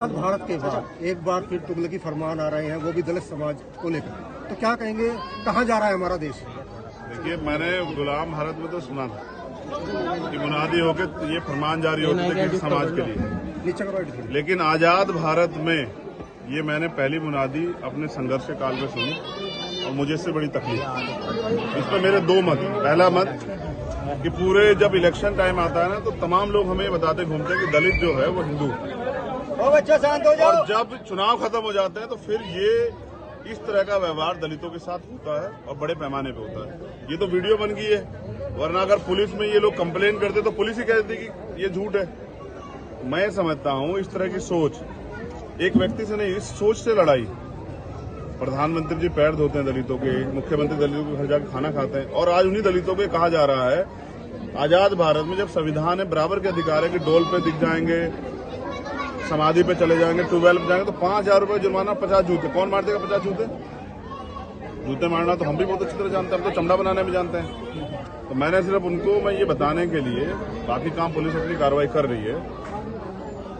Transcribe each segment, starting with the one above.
भारत के बाद एक बार फिर तुगलकी फरमान आ रहे हैं, वो भी दलित समाज को लेकर। तो क्या कहेंगे, कहाँ जा रहा है हमारा देश? देखिए, मैंने गुलाम भारत में तो सुना था कि मुनादी होकर ये फरमान जारी होते थे किसी समाज के लिए, नीचे का बैठ। लेकिन आजाद भारत में ये मैंने पहली मुनादी अपने संघर्ष के काल में सुनी और मुझे इससे बड़ी तकलीफ। इस पर मेरे दो मत। पहला मत कि पूरे जब इलेक्शन टाइम आता है ना, तो तमाम लोग हमें बताते घूमते हैं कि दलित जो है वो हिंदू, और जब चुनाव खत्म हो जाते हैं तो फिर ये इस तरह का व्यवहार दलितों के साथ होता है और बड़े पैमाने पे होता है। ये तो वीडियो बन गई है, वरना अगर पुलिस में ये लोग कंप्लेन करते तो पुलिस ही कहती कि ये झूठ है। मैं समझता हूँ इस तरह की सोच एक व्यक्ति से नहीं, इस सोच से लड़ाई। प्रधानमंत्री जी पैर धोते हैं दलितों के, मुख्यमंत्री दलितों के घर जाकर खाना खाते हैं, और आज उन्हीं दलितों को कहा जा रहा है आजाद भारत में जब संविधान है, बराबर के अधिकार है कि डोल पे दिख जाएंगे, समाधि पे चले जाएंगे, ट्यूबवेल पे जाएंगे तो 5,000 रुपए जुर्माना, 50 जूते। कौन मार देगा 50 जूते? जूते मारना तो हम भी बहुत अच्छी तरह जानते हैं, हम तो चमड़ा बनाने में जानते हैं। तो मैंने सिर्फ उनको मैं ये बताने के लिए, बाकी काम पुलिस अपनी कार्रवाई कर रही है,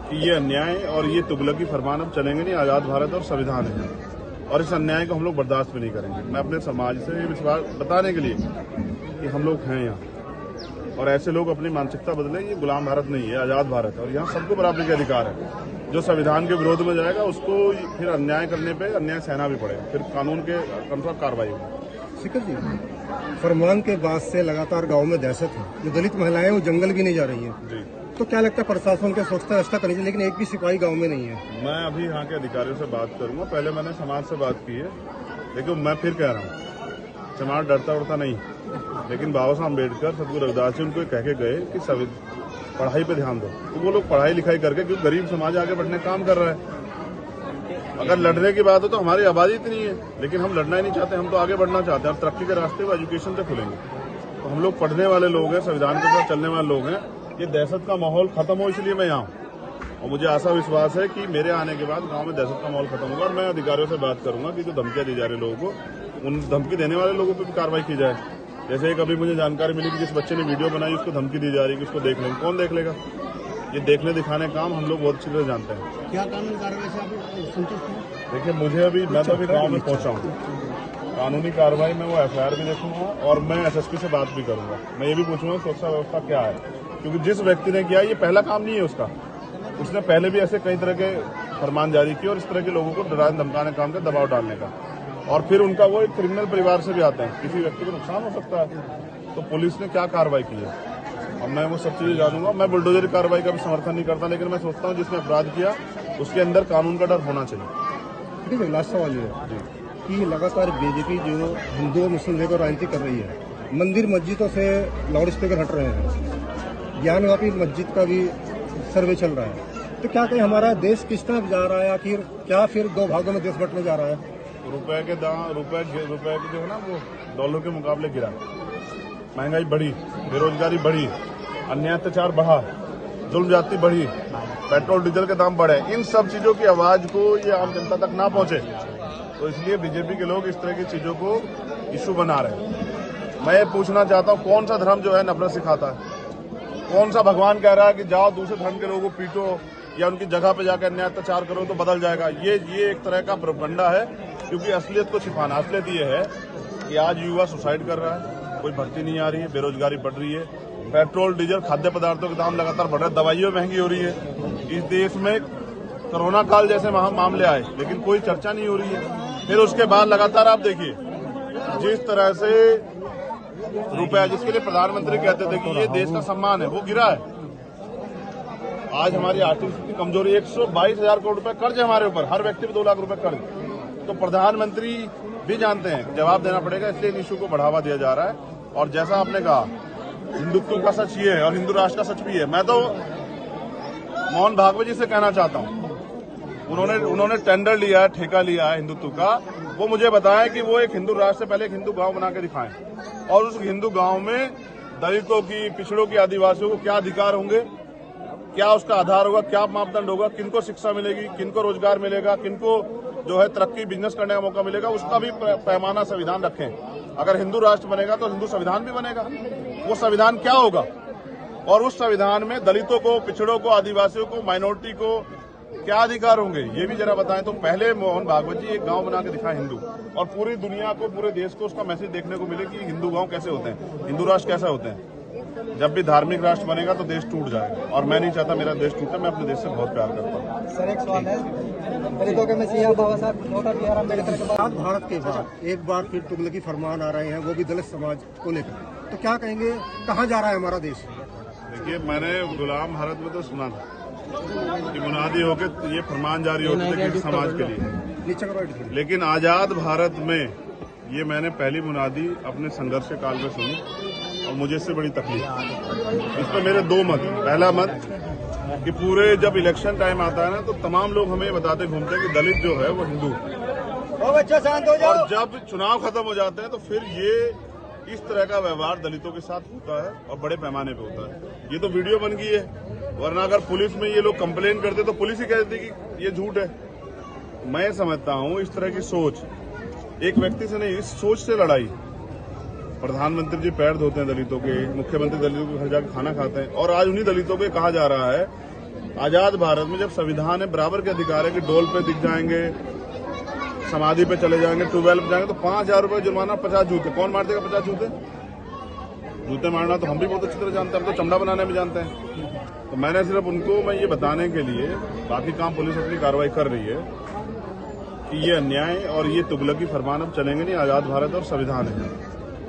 कि ये अन्याय और ये तुगलकी फरमान अब चलेंगे नहीं। आजाद भारत और संविधान है, और इस अन्याय को हम लोग बर्दाश्त भी नहीं करेंगे। मैं अपने समाज से ये विश्वास बताने के लिए कि हम लोग हैं यहाँ, और ऐसे लोग अपनी मानसिकता बदलें। ये गुलाम भारत नहीं है, आजाद भारत है, और यहाँ सबको बराबरी के अधिकार है। जो संविधान के विरोध में जाएगा उसको फिर अन्याय करने पे अन्याय सहना भी पड़ेगा, फिर कानून के अनुसार कार्रवाई होगी। शिखर जी, फरमान के बाद से लगातार गांव में दहशत है, जो दलित महिलाएं वो जंगल भी नहीं जा रही हैं जी। तो क्या लगता है प्रशासन के सोचता व्यवस्था करनी चाहिए, लेकिन एक भी सिपाही गाँव में नहीं है? मैं अभी यहाँ के अधिकारियों से बात करूंगा। पहले मैंने समाज से बात की है, लेकिन मैं फिर कह रहा हूँ समाज डरता उड़ता नहीं, लेकिन बाबा साहब अम्बेडकर, सतगुरु रविदास जी उनको कह के गए कि पढ़ाई पे ध्यान दो। तो वो लोग पढ़ाई लिखाई करके, क्योंकि गरीब समाज आगे बढ़ने का काम कर रहा है। अगर लड़ने की बात हो तो हमारी आबादी इतनी है, लेकिन हम लड़ना ही नहीं चाहते, हम तो आगे बढ़ना चाहते हैं। और तरक्की के रास्ते वो एजुकेशन से खुलेंगे। तो हम लोग पढ़ने वाले लोग हैं, संविधान के साथ चलने वाले लोग हैं। ये दहशत का माहौल खत्म हो, इसलिए मैं यहाँ हूँ, और मुझे आशा विश्वास है कि मेरे आने के बाद गाँव में दहशत का माहौल खत्म होगा। और मैं अधिकारियों से बात करूंगा कि जो धमकियां दी जा रही लोगों को, उन धमकी देने वाले लोगों पर भी कार्रवाई की जाए। जैसे एक अभी मुझे जानकारी मिली कि जिस बच्चे ने वीडियो बनाई उसको धमकी दी जा रही है कि उसको देख लेंगे। कौन देख लेगा? ये देखने दिखाने काम हम लोग बहुत अच्छी तरह जानते हैं। क्या कानूनी कार्रवाई से आप संतुष्ट हैं? देखिए, मुझे अभी मैं तो अभी गाँव में पहुंचा हूँ, कानूनी कार्रवाई में वो FIR भी देखूंगा, और मैं SSP से बात भी करूंगा। मैं ये भी पूछूंगा सुरक्षा व्यवस्था क्या है, क्योंकि जिस व्यक्ति ने किया ये पहला काम नहीं है उसका। उसने पहले भी ऐसे कई तरह के फरमान जारी किए और इस तरह के लोगों को डराने धमकाने काम का, दबाव डालने का, और फिर उनका वो एक क्रिमिनल परिवार से भी आते हैं, किसी व्यक्ति को नुकसान हो सकता है। तो पुलिस ने क्या कार्रवाई की है और मैं वो सब चीजें जानूंगा। मैं बुलडोजर कार्रवाई का भी समर्थन नहीं करता, लेकिन मैं सोचता हूँ जिसने अपराध किया उसके अंदर कानून का डर होना चाहिए। ठीक है, लास्ट सवाल ये है कि लगातार बीजेपी जो हिंदू मुस्लिम लेकर राजनीति कर रही है, मंदिर मस्जिदों से लाउड स्पीकर हट रहे हैं, ज्ञानवापी मस्जिद का भी सर्वे चल रहा है। तो क्या कहीं हमारा देश किस तरफ जा रहा है? आखिर क्या फिर दो भागों में देश बंटने जा रहा है? रुपए के जो है ना वो डॉलर के मुकाबले गिरा, महंगाई बढ़ी, बेरोजगारी बढ़ी, अन्याय अत्याचार बढ़ा, जुल्म ज्यादती बढ़ी, पेट्रोल डीजल के दाम बढ़े। इन सब चीजों की आवाज को ये आम जनता तक ना पहुंचे, तो इसलिए बीजेपी के लोग इस तरह की चीजों को इशू बना रहे हैं। मैं ये पूछना चाहता हूँ, कौन सा धर्म जो है नफरत सिखाता है? कौन सा भगवान कह रहा है कि जाओ दूसरे धर्म के लोगों को पीटो या उनकी जगह पे जाकर अन्याय अत्याचार करो तो बदल जाएगा? ये एक तरह का प्रोपगंडा है, क्योंकि असलियत को छिपाना। असलियत ये है कि आज युवा सुसाइड कर रहा है, कोई भर्ती नहीं आ रही है, बेरोजगारी बढ़ रही है, पेट्रोल डीजल खाद्य पदार्थों के दाम लगातार बढ़ रहे हैं, दवाइयां महंगी हो रही है। इस देश में कोरोना काल जैसे मामले आए, लेकिन कोई चर्चा नहीं हो रही है। फिर उसके बाद लगातार आप देखिए जिस तरह से रुपया, जिसके लिए प्रधानमंत्री कहते थे कि ये देश का सम्मान है, वो गिरा है। आज हमारी आर्थिक स्थिति कमजोरी, 122,000 करोड़ रुपए कर्ज है हमारे ऊपर, हर व्यक्ति पे 2 लाख रुपए कर्ज। तो प्रधानमंत्री भी जानते हैं कि जवाब देना पड़ेगा, इसलिए इन इशू को बढ़ावा दिया जा रहा है। और जैसा आपने कहा, हिंदुत्व का सच ये है और हिंदू राष्ट्र का सच भी है। मैं तो मोहन भागवत जी से कहना चाहता हूँ, उन्होंने टेंडर लिया है, ठेका लिया है हिंदुत्व का, वो मुझे बताएं कि वो एक हिंदू राष्ट्र से पहले एक हिंदू गांव बना के दिखाएं, और उस हिंदू गांव में दलितों की, पिछड़ों की, आदिवासियों को क्या अधिकार होंगे, क्या उसका आधार होगा, क्या मापदंड होगा, किनको शिक्षा मिलेगी, किनको रोजगार मिलेगा, किनको जो है तरक्की बिजनेस करने का मौका मिलेगा, उसका भी पैमाना संविधान रखें। अगर हिंदू राष्ट्र बनेगा तो हिंदू संविधान भी बनेगा। वो संविधान क्या होगा, और उस संविधान में दलितों को, पिछड़ों को, आदिवासियों को, माइनॉरिटी को, क्या अधिकार होंगे ये भी जरा बताएं। तो पहले मोहन भागवत जी एक गांव बना के दिखाए हिंदू, और पूरी दुनिया को, पूरे देश को उसका मैसेज देखने को मिले कि हिंदू गांव कैसे होते हैं, हिंदू राष्ट्र कैसा होते हैं। जब भी धार्मिक राष्ट्र बनेगा तो देश टूट जाएगा, और मैं नहीं चाहता मेरा देश टूटे। मैं अपने देश से बहुत प्यार करता हूँ। सर एक सवाल है, दलितों के मसीहा बाबा साहब डॉक्टर बी आर अम्बेडकर के बाद आजाद भारत के बाद एक बार फिर तुगलकी फरमान आ रहे हैं, वो भी दलित समाज को लेकर। तो क्या कहेंगे, कहाँ जा रहा है हमारा देश? देखिए, मैंने गुलाम भारत में तो सुना था कि मुनादी होकर ये फरमान जारी होते थे किसी समाज के लिए, नीचे का बैठ। लेकिन आजाद भारत में ये मैंने पहली मुनादी अपने संघर्ष के काल में सुनी, और मुझे इससे बड़ी तकलीफ। इस पर मेरे दो मत। पहला मत कि पूरे जब इलेक्शन टाइम आता है ना, तो तमाम लोग हमें बताते घूमते हैं कि दलित जो है वो हिंदू, और जब चुनाव खत्म हो जाते हैं तो फिर ये इस तरह का व्यवहार दलितों के साथ होता है, और बड़े पैमाने पे होता है। ये तो वीडियो बन गई है, वरना अगर पुलिस में ये लोग कंप्लेन करते तो पुलिस ही कहती कि ये झूठ है। मैं समझता हूँ इस तरह की सोच एक व्यक्ति से नहीं, इस सोच से लड़ाई। प्रधानमंत्री जी पैर धोते हैं दलितों के, मुख्यमंत्री दलितों के घर जाकर खाना खाते हैं, और आज उन्हीं दलितों को कहा जा रहा है आजाद भारत में, जब संविधान है, बराबर के अधिकार है कि डोल पे दिख जाएंगे, समाधि पे चले जाएंगे, ट्यूबवेल पे जाएंगे तो 5,000 रुपए जुर्माना, 50 जूते। कौन मार देगा 50 जूते? जूते मारना तो हम भी बहुत अच्छी तरह जानते हैं, हम तो चमड़ा बनाने में जानते हैं। तो मैंने सिर्फ उनको मैं ये बताने के लिए, बाकी काम पुलिस अपनी कार्रवाई कर रही है, कि ये अन्याय और ये तुगलकी फरमान अब चलेंगे नहीं। आजाद भारत और संविधान है,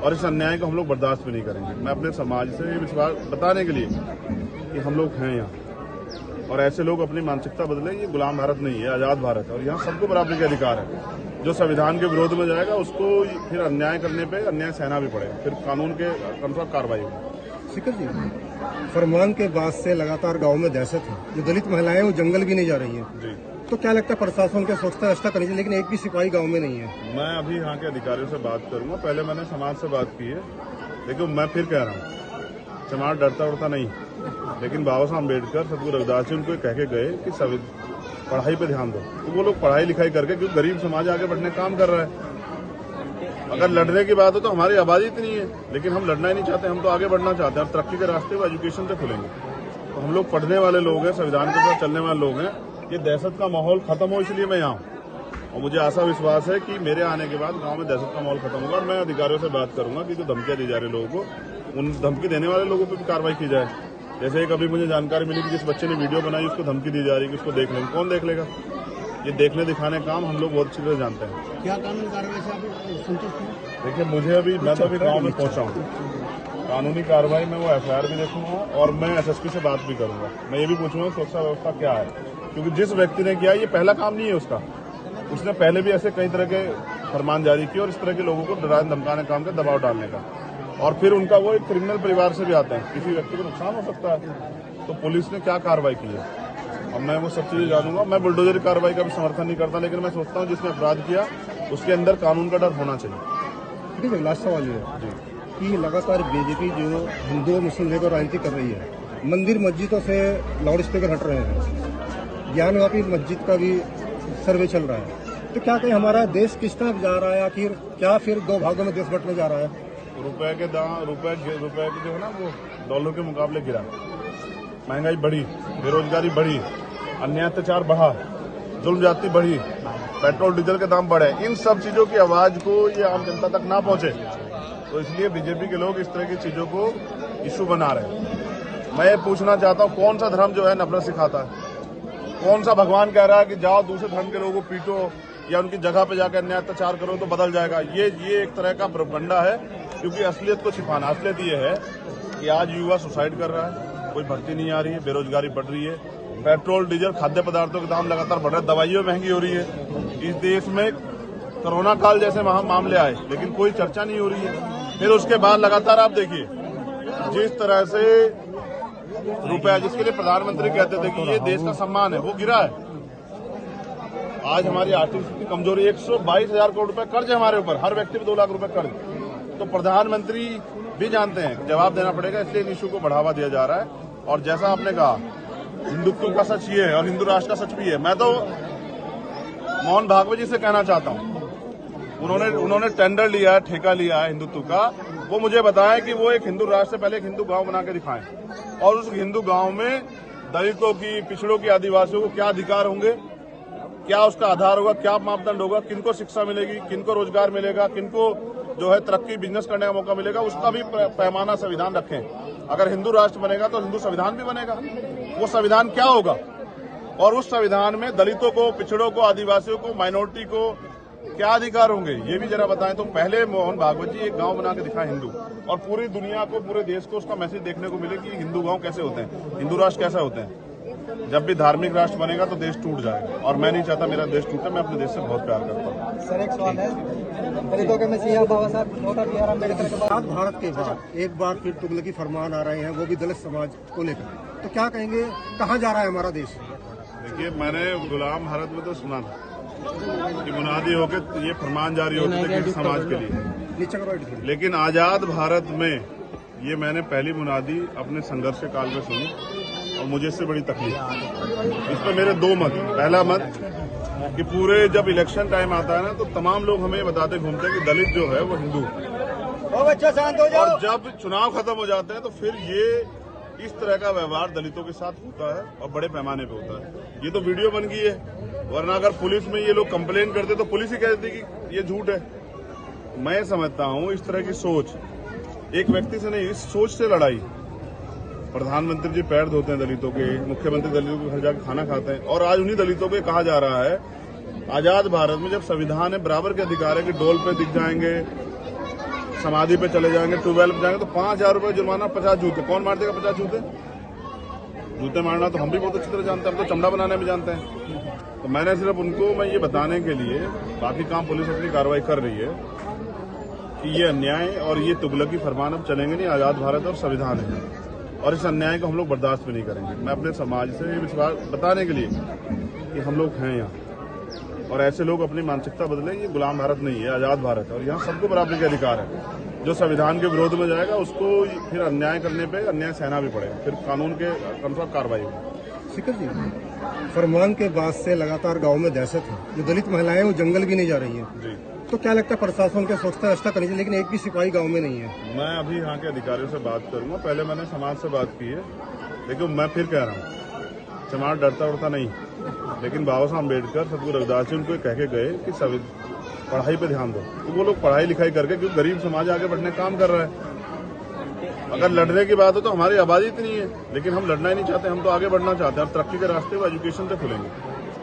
और इस अन्याय को हम लोग बर्दाश्त भी नहीं करेंगे। मैं अपने समाज से ये विश्वास बताने के लिए कि हम लोग हैं यहाँ, और ऐसे लोग अपनी मानसिकता बदले। ये गुलाम भारत नहीं है, आजाद भारत है, और यहाँ सबको बराबरी के अधिकार है। जो संविधान के विरोध में जाएगा उसको फिर अन्याय करने पे अन्याय सहना भी पड़ेगा, फिर कानून के अनुसार कार्रवाई होगी। सिकल जी, फरमान के बाद से लगातार गांव में दहशत है। जो दलित महिलाएं वो जंगल भी नहीं जा रही हैं जी। तो क्या लगता है प्रशासन के सोचता व्यवस्था करनी चाहिए, लेकिन एक भी सिपाही गांव में नहीं है। मैं अभी यहाँ के अधिकारियों से बात करूंगा। पहले मैंने समाज से बात की है, लेकिन मैं फिर कह रहा हूँ समाज डरता उड़ता नहीं, लेकिन बाबा साहब अम्बेडकर, सतगुरु रविदास जी उनको कह के गए कि पढ़ाई पे ध्यान दो। तो वो लोग पढ़ाई लिखाई करके, क्योंकि गरीब समाज आगे बढ़ने का काम कर रहा है। अगर लड़ने की बात हो तो हमारी आबादी इतनी है, लेकिन हम लड़ना ही नहीं चाहते, हम तो आगे बढ़ना चाहते हैं। और तरक्की के रास्ते वो एजुकेशन से खुलेंगे। तो हम लोग पढ़ने वाले लोग हैं, संविधान के साथ चलने वाले लोग हैं। ये दहशत का माहौल खत्म हो, इसलिए मैं यहाँ हूँ, और मुझे आशा विश्वास है कि मेरे आने के बाद गांव में दहशत का माहौल खत्म होगा। और मैं अधिकारियों से बात करूंगा कि जो धमकियां दी जा रही लोगों को, उन धमकी देने वाले लोगों पर भी कार्रवाई की जाए। जैसे कभी मुझे जानकारी मिली कि जिस बच्चे ने वीडियो बनाई उसको धमकी दी जा रही है कि उसको देख लेंगे। कौन देख लेगा? ये देखने दिखाने काम हम लोग बहुत अच्छी तरह जानते हैं। क्या कानूनी कार्रवाई से आप संतुष्ट हैं? देखिए, मुझे अभी मैं तो अभी गांव में पहुंचा हूँ, कानूनी कार्रवाई में वो एफआईआर भी देखूंगा, और मैं एसएसपी से बात भी करूंगा। मैं ये भी पूछूंगा सुरक्षा व्यवस्था क्या है, क्योंकि जिस व्यक्ति ने किया ये पहला काम नहीं है उसका। उसने पहले भी ऐसे कई तरह के फरमान जारी किए, और इस तरह के लोगों को डराने धमकाने काम का, दबाव डालने का, और फिर उनका वो एक क्रिमिनल परिवार से भी आते हैं, किसी व्यक्ति को नुकसान हो सकता है। तो पुलिस ने क्या कार्रवाई की है, और मैं वो सब चीजें जानूंगा। मैं बुलडोजर कार्रवाई का भी समर्थन नहीं करता, लेकिन मैं सोचता हूँ जिसने अपराध किया उसके अंदर कानून का डर होना चाहिए। ठीक है, लास्ट सवाल ये है कि लगातार बीजेपी जो हिंदू मुस्लिम को राजनीति कर रही है, मंदिर मस्जिदों से लाउड स्पीकर हट रहे हैं, ज्ञानवापी मस्जिद का भी सर्वे चल रहा है। तो क्या कहीं हमारा देश किस तरफ जा रहा है? आखिर क्या फिर दो भागों में देश बंटने जा रहा है? रुपए के जो है ना वो डॉलर के मुकाबले गिरा, महंगाई बढ़ी, बेरोजगारी बढ़ी, अन्याय अत्याचार बढ़ा, जुल्म ज्यादती बढ़ी, पेट्रोल डीजल के दाम बढ़े। इन सब चीजों की आवाज को ये आम जनता तक ना पहुंचे, तो इसलिए बीजेपी के लोग इस तरह की चीजों को इशू बना रहे हैं। मैं ये पूछना चाहता हूँ, कौन सा धर्म जो है नफरत सिखाता है? कौन सा भगवान कह रहा है कि जाओ दूसरे धर्म के लोगों को पीटो या उनकी जगह पे जाकर अन्याय अत्याचार करो तो बदल जाएगा? ये एक तरह का प्रोपगंडा है, क्योंकि असलियत को छिपाना। असलियत ये है कि आज युवा सुसाइड कर रहा है, कोई भर्ती नहीं आ रही है, बेरोजगारी बढ़ रही है, पेट्रोल डीजल खाद्य पदार्थों के दाम लगातार बढ़ रहे हैं, दवाइयां महंगी हो रही है। इस देश में कोरोना काल जैसे मामले आए, लेकिन कोई चर्चा नहीं हो रही है। फिर उसके बाद लगातार आप देखिए जिस तरह से रुपया, जिसके लिए प्रधानमंत्री कहते थे कि ये देश का सम्मान है, वो गिरा है। आज हमारी आर्थिक स्थिति कमजोरी, 122,000 करोड़ रुपए कर्ज है हमारे ऊपर, हर व्यक्ति पे 2 लाख रुपए कर्ज। तो प्रधानमंत्री भी जानते हैं कि जवाब देना पड़ेगा, इसलिए इन इशू को बढ़ावा दिया जा रहा है। और जैसा आपने कहा, हिंदुत्व का सच ये है और हिंदू राष्ट्र का सच भी है। मैं तो मोहन भागवत जी से कहना चाहता हूँ, उन्होंने टेंडर लिया है, ठेका लिया है हिंदुत्व का, वो मुझे बताएं कि वो एक हिंदू राष्ट्र से पहले एक हिंदू गांव बना के दिखाएं, और उस हिंदू गांव में दलितों की, पिछड़ों की, आदिवासियों को क्या अधिकार होंगे, क्या उसका आधार होगा, क्या मापदंड होगा, किनको शिक्षा मिलेगी, किनको रोजगार मिलेगा, किनको जो है तरक्की बिजनेस करने का मौका मिलेगा, उसका भी पैमाना संविधान रखें। अगर हिंदू राष्ट्र बनेगा तो हिंदू संविधान भी बनेगा। वो संविधान क्या होगा और उस संविधान में दलितों को, पिछड़ों को, आदिवासियों को, माइनॉरिटी को क्या अधिकार होंगे, ये भी जरा बताएं। तो पहले मोहन भागवत जी एक गांव बना के दिखाए हिंदू, और पूरी दुनिया को, पूरे देश को उसका मैसेज देखने को मिले कि हिंदू गांव कैसे होते हैं, हिंदू राष्ट्र कैसे होते हैं। जब भी धार्मिक राष्ट्र बनेगा तो देश टूट जाएगा, और मैं नहीं चाहता मेरा देश टूटे। मैं अपने देश से बहुत प्यार करता हूँ। सर एक सवाल है, दलितों के मसीहा बाबा साहब डॉक्टर बी आर अम्बेडकर के बाद आजाद भारत के बाद एक बार फिर तुगलकी फरमान आ रहे हैं, वो भी दलित समाज को लेकर। तो क्या कहेंगे, कहाँ जा रहा है हमारा देश? देखिए, मैंने गुलाम भारत में तो सुना था कि मुनादी होकर ये फरमान जारी होते थे किसी समाज के लिए, नीचे करो इधर। लेकिन आजाद भारत में ये मैंने पहली मुनादी अपने संघर्ष के काल में सुनी, और मुझे इससे बड़ी तकलीफ। इसमें मेरे दो मत। पहला मत कि पूरे जब इलेक्शन टाइम आता है ना, तो तमाम लोग हमें बताते घूमते हैं कि दलित जो है वो हिंदू, और जब चुनाव खत्म हो जाते हैं तो फिर ये इस तरह का व्यवहार दलितों के साथ होता है, और बड़े पैमाने पे होता है। ये तो वीडियो बन गई है, वरना अगर पुलिस में ये लोग कंप्लेन करते तो पुलिस ही कहती कि ये झूठ है। मैं समझता हूँ इस तरह की सोच एक व्यक्ति से नहीं, इस सोच से लड़ाई। प्रधानमंत्री जी पैर धोते हैं दलितों के, मुख्यमंत्री दलितों के घर जाकर खाना खाते हैं, और आज उन्हीं दलितों को कहा जा रहा है आजाद भारत में जब संविधान है, बराबर के अधिकार है कि डोल पे दिख जाएंगे, समाधि पे चले जाएंगे, ट्यूबवेल पे जाएंगे तो 5,000 रुपए जुर्माना, 50 जूते। कौन मार देगा 50 जूते? जूते मारना तो हम भी बहुत अच्छी तरह जानते हैं, हम तो चमड़ा बनाने भी जानते हैं। तो मैंने सिर्फ उनको मैं ये बताने के लिए, बाकी काम पुलिस अपनी कार्रवाई कर रही है, कि ये अन्याय और ये तुगलकी फरमान अब चलेंगे नहीं। आजाद भारत और संविधान है, और इस अन्याय को हम लोग बर्दाश्त भी नहीं करेंगे। मैं अपने समाज से ये विश्वास बताने के लिए कि हम लोग हैं यहाँ, और ऐसे लोग अपनी मानसिकता बदलें। ये गुलाम भारत नहीं है, आजाद भारत है, और यहाँ सबको बराबरी के अधिकार है। जो संविधान के विरोध में जाएगा उसको फिर अन्याय करने पे अन्याय सहना भी पड़ेगा, फिर कानून के अनुसार कार्रवाई होगी। सिकल जी, फरमान के बाद से लगातार गांव में दहशत है, जो दलित महिलाएं वो जंगल भी नहीं जा रही हैं। जी, तो क्या लगता है प्रशासन के सोचता व्यवस्था करनी चाहिए, लेकिन एक भी सिपाही गांव में नहीं है। मैं अभी यहाँ के अधिकारियों से बात करूंगा। पहले मैंने समाज से बात की है, लेकिन मैं फिर कह रहा हूँ, समाज डरता उड़ता नहीं, लेकिन बाबा साहब अम्बेडकर, सतगुरु रविदास जी उनको कह के गए कि पढ़ाई पे ध्यान दो। तो वो लोग पढ़ाई लिखाई करके, क्योंकि गरीब समाज आगे बढ़ने का काम कर रहा है। अगर लड़ने की बात हो तो हमारी आबादी इतनी है, लेकिन हम लड़ना ही नहीं चाहते, हम तो आगे बढ़ना चाहते हैं। और तरक्की के रास्ते वो एजुकेशन से खुलेंगे।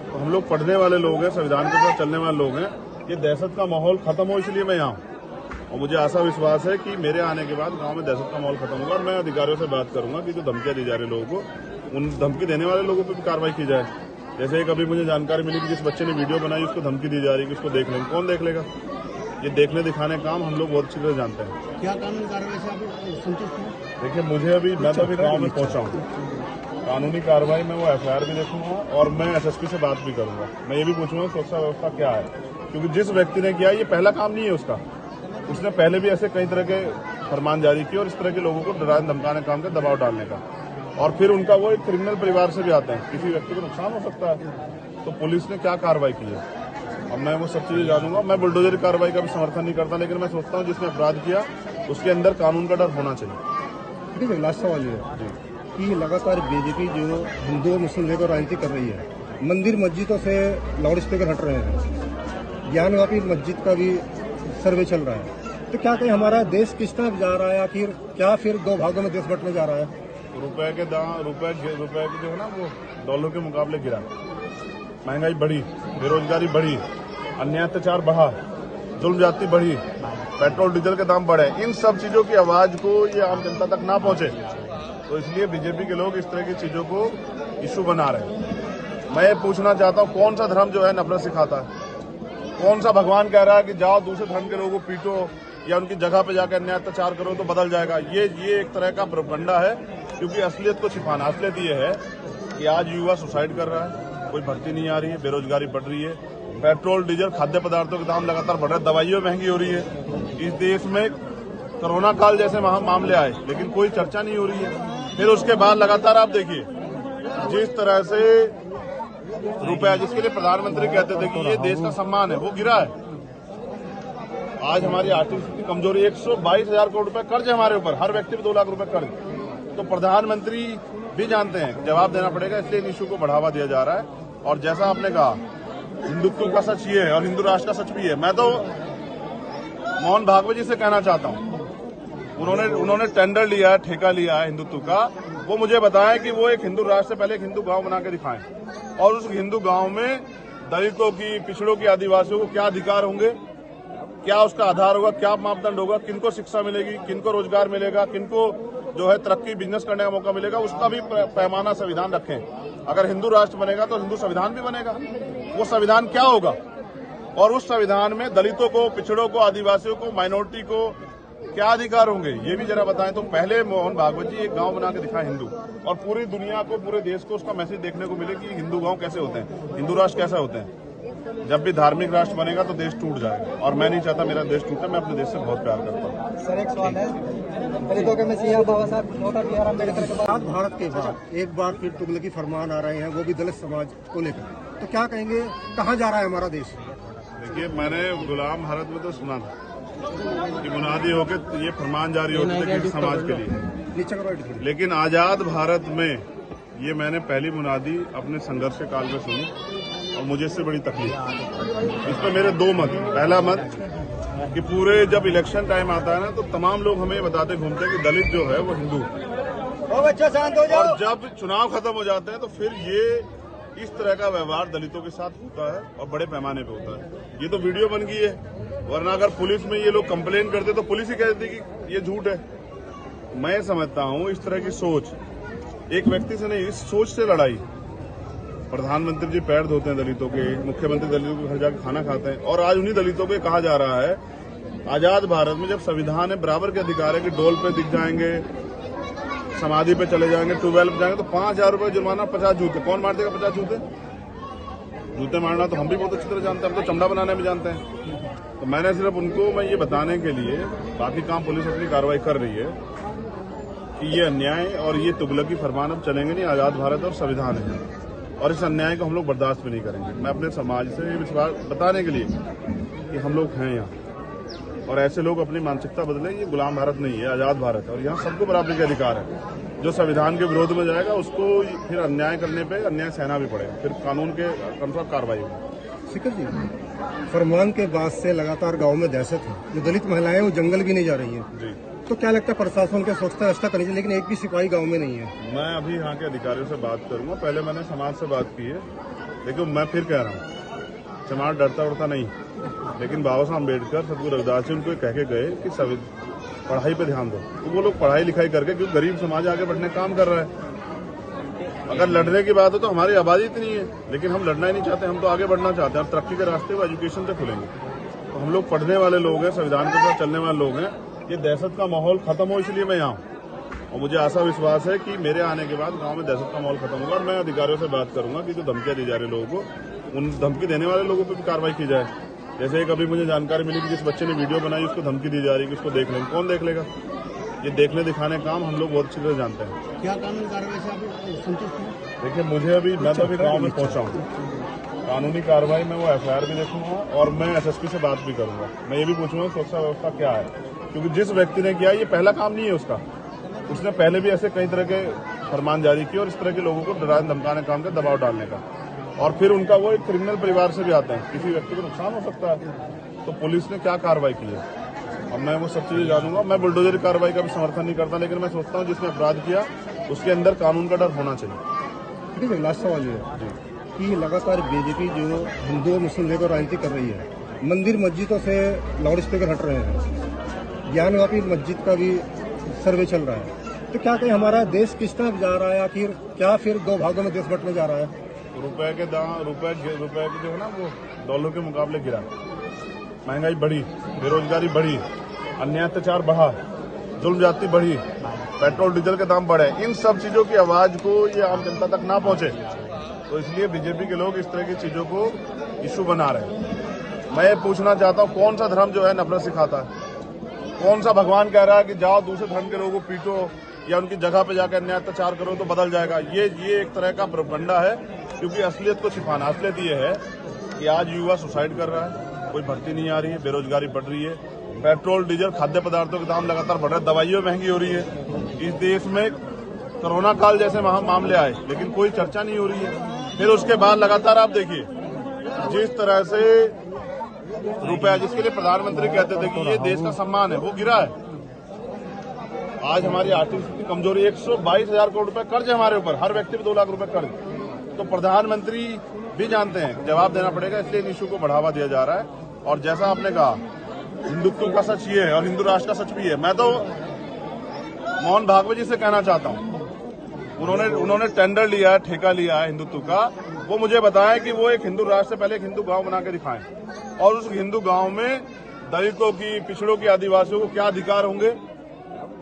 तो हम लोग पढ़ने वाले लोग हैं, संविधान के साथ चलने वाले लोग हैं। ये दहशत का माहौल खत्म हो, इसलिए मैं यहाँ हूँ, और मुझे आशा विश्वास है कि मेरे आने के बाद गांव में दहशत का माहौल खत्म होगा। और मैं अधिकारियों से बात करूंगा कि जो धमकियां दी जा रही लोगों को, उन धमकी देने वाले लोगों पर भी कार्रवाई की जाए। जैसे कभी मुझे जानकारी मिली कि जिस बच्चे ने वीडियो बनाई उसको धमकी दी जा रही है कि उसको देख लेंगे। कौन देख लेगा? ये देखने दिखाने का काम हम लोग बहुत अच्छी तरह जानते हैं। क्या कानूनी कार्रवाई से आप संतुष्ट हैं? देखिए, मुझे अभी मैं तो अभी गाँव में पहुंचा हूँ, कानूनी कार्रवाई में वो FIR भी देखूंगा, और मैं SSP से बात भी करूंगा। मैं ये भी पूछूंगा सुरक्षा व्यवस्था क्या है, क्योंकि जिस व्यक्ति ने किया ये पहला काम नहीं है उसका। उसने पहले भी ऐसे कई तरह के फरमान जारी किए, और इस तरह के लोगों को डराने धमकाने काम का, दबाव डालने का, और फिर उनका वो एक क्रिमिनल परिवार से भी आते हैं, किसी व्यक्ति को नुकसान हो सकता है। तो पुलिस ने क्या कार्रवाई की है, और मैं वो सब चीजें जानूंगा। मैं बुलडोजर कार्रवाई का भी समर्थन नहीं करता, लेकिन मैं सोचता हूँ जिसने अपराध किया उसके अंदर कानून का डर होना चाहिए। ठीक है, लास्ट सवाल ये है कि लगातार बीजेपी जो हिंदू मुस्लिम लेकर राजनीति कर रही है, मंदिर मस्जिदों से लाउड स्पीकर हट रहे हैं, ज्ञानवापी मस्जिद का भी सर्वे चल रहा है। तो क्या कहीं हमारा देश किस तरफ जा रहा है, आखिर क्या फिर दो भागों में देश बंटने जा रहा है? रुपए के जो है ना वो डॉलर के मुकाबले गिरा, महंगाई बढ़ी, बेरोजगारी बढ़ी, अन्याय अत्याचार बढ़ा, जुल्म ज्यादती बढ़ी, पेट्रोल डीजल के दाम बढ़े। इन सब चीजों की आवाज को ये आम जनता तक ना पहुंचे, तो इसलिए बीजेपी के लोग इस तरह की चीजों को इशू बना रहे हैं। मैं ये पूछना चाहता हूँ, कौन सा धर्म जो है नफरत सिखाता है? कौन सा भगवान कह रहा है कि जाओ दूसरे धर्म के लोगों को पीटो या उनकी जगह पे जाकर अन्याय अत्याचार करो तो बदल जाएगा? ये एक तरह का प्रोपगंडा है, क्योंकि असलियत को छिपाना। असलियत ये है कि आज युवा सुसाइड कर रहा है, कोई भर्ती नहीं आ रही है, बेरोजगारी बढ़ रही है, पेट्रोल डीजल खाद्य पदार्थों के दाम लगातार बढ़ रहे हैं, दवाइयां महंगी हो रही है। इस देश में कोरोना काल जैसे मामले आए, लेकिन कोई चर्चा नहीं हो रही है। फिर उसके बाद लगातार आप देखिए जिस तरह से रुपया, जिसके लिए प्रधानमंत्री कहते थे कि ये देश का सम्मान है, वो गिरा है। आज हमारी आर्थिक स्थिति कमजोरी, 122,000 करोड़ रुपए कर्ज है हमारे ऊपर, हर व्यक्ति पे 2 लाख रुपए कर्ज। तो प्रधानमंत्री भी जानते हैं कि जवाब देना पड़ेगा, इसलिए इन इशू को बढ़ावा दिया जा रहा है। और जैसा आपने कहा, हिंदुत्व का सच ये है और हिंदू राष्ट्र का सच भी है। मैं तो मोहन भागवत जी से कहना चाहता हूं, उन्होंने टेंडर लिया है, ठेका लिया है हिंदुत्व का, वो मुझे बताएं कि वो एक हिंदू राष्ट्र से पहले एक हिंदू गांव बना के दिखाएं और उस हिंदू गांव में दलितों की, पिछड़ों की, आदिवासियों को क्या अधिकार होंगे, क्या उसका आधार होगा, क्या मापदंड होगा, किनको शिक्षा मिलेगी, किनको रोजगार मिलेगा, किनको जो है तरक्की, बिजनेस करने का मौका मिलेगा, उसका भी पैमाना संविधान रखें। अगर हिंदू राष्ट्र बनेगा तो हिंदू संविधान भी बनेगा। वो संविधान क्या होगा और उस संविधान में दलितों को, पिछड़ों को, आदिवासियों को, माइनॉरिटी को क्या अधिकार होंगे, ये भी जरा बताएं। तो पहले मोहन भागवत जी एक गांव बना के दिखाएं हिंदू, और पूरी दुनिया को, पूरे देश को उसका मैसेज देखने को मिले कि हिंदू गांव कैसे होते हैं, हिंदू राष्ट्र कैसे होते हैं। जब भी धार्मिक राष्ट्र बनेगा तो देश टूट जाएगा, और मैं नहीं चाहता मेरा देश टूटे। मैं अपने देश से बहुत प्यार करता हूँ। सर एक सवाल है, दलितों के मसीहा बाबा साहब डॉक्टर बी आर अम्बेडकर के बाद आजाद भारत के बाद एक बार फिर तुगलकी फरमान आ रहे हैं, वो भी दलित समाज को लेकर, तो क्या कहेंगे, कहाँ जा रहा है हमारा देश? देखिए, मैंने गुलाम भारत में तो सुना था कि मुनादी होकर ये फरमान जारी होते थे किसी समाज के लिए, नीचे करो थोड़ी। लेकिन आजाद भारत में ये मैंने पहली मुनादी अपने संघर्ष के काल में सुनी, और मुझे इससे बड़ी तकलीफ। इसमें मेरे दो मत। पहला मत कि पूरे जब इलेक्शन टाइम आता है ना, तो तमाम लोग हमें बताते घूमते हैं कि दलित जो है वो हिंदू, और जब चुनाव खत्म हो जाते हैं तो फिर ये इस तरह का व्यवहार दलितों के साथ होता है और बड़े पैमाने पे होता है। ये तो वीडियो बन गई है, वरना अगर पुलिस में ये लोग कंप्लेन करते तो पुलिस ही कहती कि ये झूठ है। मैं समझता हूँ इस तरह की सोच एक व्यक्ति से नहीं, इस सोच से लड़ाई। प्रधानमंत्री जी पैर धोते हैं दलितों के, मुख्यमंत्री दलितों के घर जाकर खाना खाते हैं, और आज उन्हीं दलितों को कहा जा रहा है आजाद भारत में जब संविधान है, बराबर के अधिकार है कि डोल पे दिख जाएंगे, समाधि पे चले जाएंगे, ट्यूबवेल पे जाएंगे तो 5,000 रुपए जुर्माना, 50 जूते। कौन मार देगा 50 जूते? जूते मारना तो हम भी बहुत अच्छी तरह जानते हैं, हम तो चमड़ा बनाने में जानते हैं। तो मैंने सिर्फ उनको मैं ये बताने के लिए, बाकी काम पुलिस अपनी कार्रवाई कर रही है, कि ये अन्याय और ये तुगलकी फरमान अब चलेंगे नहीं। आजाद भारत और संविधान है, और इस अन्याय को हम लोग बर्दाश्त भी नहीं करेंगे। मैं अपने समाज से ये विश्वास बताने के लिए कि हम लोग हैं यहाँ, और ऐसे लोग अपनी मानसिकता बदलें। ये गुलाम भारत नहीं है, आजाद भारत है, और यहाँ सबको बराबरी के अधिकार है। जो संविधान के विरोध में जाएगा उसको फिर अन्याय करने पे अन्याय सहना भी पड़ेगा, फिर कानून के अनुसार कार्रवाई होगी। सिकल जी, फरमान के बाद से लगातार गांव में दहशत है, जो दलित महिलाएं वो जंगल भी नहीं जा रही हैं जी। तो क्या लगता है प्रशासन क्या सोचता है व्यवस्था करनी चाहिए, लेकिन एक भी सिपाही गांव में नहीं है? मैं अभी यहाँ के अधिकारियों से बात करूंगा। पहले मैंने समाज से बात की है, लेकिन मैं फिर कह रहा हूँ समाज डरता उड़ता नहीं, लेकिन बाबा साहब अम्बेडकर, सतगुरु रविदास जी उनको कह के गए कि पढ़ाई पे ध्यान दो। तो वो लोग पढ़ाई लिखाई करके, क्योंकि गरीब समाज आगे बढ़ने का काम कर रहा है। अगर लड़ने की बात हो तो हमारी आबादी इतनी है, लेकिन हम लड़ना ही नहीं चाहते, हम तो आगे बढ़ना चाहते हैं। और तरक्की के रास्ते वो एजुकेशन से खुलेंगे। तो हम लोग पढ़ने वाले लोग हैं, संविधान के साथ चलने वाले लोग हैं। ये दहशत का माहौल खत्म हो, इसलिए मैं यहाँ हूँ, और मुझे आशा विश्वास है कि मेरे आने के बाद गांव में दहशत का माहौल खत्म होगा। और मैं अधिकारियों से बात करूंगा कि जो धमकियां दी जा रही लोगों को, उन धमकी देने वाले लोगों पर भी कार्रवाई की जाए। जैसे एक अभी मुझे जानकारी मिली कि जिस बच्चे ने वीडियो बनाई उसको धमकी दी जा रही है कि उसको देख लेंगे। कौन देख लेगा? ये देखने दिखाने का काम हम लोग बहुत अच्छी तरह जानते हैं। क्या कानूनी कार्रवाई से आप संतुष्ट हैं? देखिए, मुझे अभी मैं तो अभी गाँव में पहुंचा हूँ, कानूनी कार्रवाई में वो FIR भी देखूंगा, और मैं SSP से बात भी करूंगा। मैं ये भी पूछूंगा सुरक्षा व्यवस्था क्या है, क्योंकि जिस व्यक्ति ने किया ये पहला काम नहीं है उसका। उसने पहले भी ऐसे कई तरह के फरमान जारी किए, और इस तरह के लोगों को डराने धमकाने काम का, दबाव डालने का, और फिर उनका वो एक क्रिमिनल परिवार से भी आते हैं, किसी व्यक्ति को नुकसान हो सकता है। तो पुलिस ने क्या कार्रवाई की है, अब मैं वो सब चीजें जानूंगा। मैं बुलडोजर कार्रवाई का भी समर्थन नहीं करता, लेकिन मैं सोचता हूँ जिसने अपराध किया उसके अंदर कानून का डर होना चाहिए। ठीक है, लास्ट सवाल ये है कि लगातार बीजेपी जो हिंदू मुस्लिम लेकर राजनीति कर रही है, मंदिर मस्जिदों से लाउड स्पीकर हट रहे हैं, ज्ञानवापी मस्जिद का भी सर्वे चल रहा है, तो क्या कहीं हमारा देश किस तरफ जा रहा है? आखिर क्या फिर दो भागों में देश बंटने जा रहा है? रुपए के जो है ना वो डॉलर के मुकाबले गिरा, महंगाई बढ़ी, बेरोजगारी बढ़ी, अन्याय अत्याचार बढ़ा, जुल्म जाति बढ़ी, पेट्रोल डीजल के दाम बढ़े। इन सब चीजों की आवाज को ये आम जनता तक ना पहुंचे, तो इसलिए बीजेपी के लोग इस तरह की चीजों को इशू बना रहे हैं। मैं ये पूछना चाहता हूँ, कौन सा धर्म जो है नफरत सिखाता है? कौन सा भगवान कह रहा है कि जाओ दूसरे धर्म के लोगों को पीटो या उनकी जगह पे जाकर अन्याय अत्याचार करो तो बदल जाएगा? ये एक तरह का प्रोपगंडा है, क्योंकि असलियत को छिपाना। असलियत ये है कि आज युवा सुसाइड कर रहा है, कोई भर्ती नहीं आ रही है, बेरोजगारी बढ़ रही है, पेट्रोल डीजल खाद्य पदार्थों के दाम लगातार बढ़ रहे हैं, दवाइयां महंगी हो रही है। इस देश में कोरोना काल जैसे मामले आए, लेकिन कोई चर्चा नहीं हो रही है। फिर उसके बाद लगातार आप देखिए जिस तरह से रुपया, जिसके लिए प्रधानमंत्री कहते थे कि ये देश का सम्मान है, वो गिरा है। आज हमारी आर्थिक स्थिति कमजोरी, 122,000 करोड़ रुपए कर्ज है हमारे ऊपर, हर व्यक्ति पे 2 लाख रुपए कर्ज। तो प्रधानमंत्री भी जानते हैं जवाब देना पड़ेगा, इसलिए इन इशू को बढ़ावा दिया जा रहा है। और जैसा आपने कहा, हिंदुत्व का सच ये है और हिंदू राष्ट्र का सच भी है। मैं तो मोहन भागवत जी से कहना चाहता हूं, उन्होंने टेंडर लिया है, ठेका लिया है हिंदुत्व का, वो मुझे बताएं कि वो एक हिंदू राष्ट्र से पहले एक हिंदू गांव बना के दिखाएं, और उस हिंदू गांव में दलितों की, पिछड़ों की, आदिवासियों को क्या अधिकार होंगे,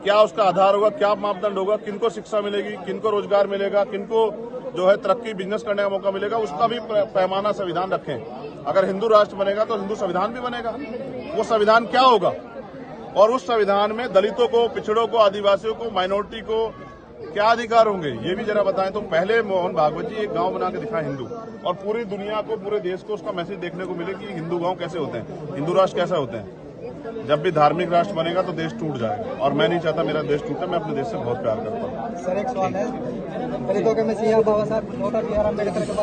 क्या उसका आधार होगा, क्या मापदंड होगा, किनको शिक्षा मिलेगी, किनको रोजगार मिलेगा, किनको जो है तरक्की, बिजनेस करने का मौका मिलेगा, उसका भी पैमाना, संविधान रखें। अगर हिंदू राष्ट्र बनेगा तो हिंदू संविधान भी बनेगा। वो संविधान क्या होगा, और उस संविधान में दलितों को, पिछड़ों को, आदिवासियों को, माइनॉरिटी को क्या अधिकार होंगे, ये भी जरा बताएं। तो पहले मोहन भागवत जी एक गांव बना के दिखाएं हिंदू, और पूरी दुनिया को, पूरे देश को उसका मैसेज देखने को मिले कि हिंदू गांव कैसे होते हैं, हिंदू राष्ट्र कैसे होते हैं। जब भी धार्मिक राष्ट्र बनेगा तो देश टूट जाएगा, और मैं नहीं चाहता मेरा देश टूटे। मैं अपने देश से बहुत प्यार करता हूँ। सर एक सवाल है, दलितों के मसीहा बाबा साहब डॉक्टर बी आर अम्बेडकर के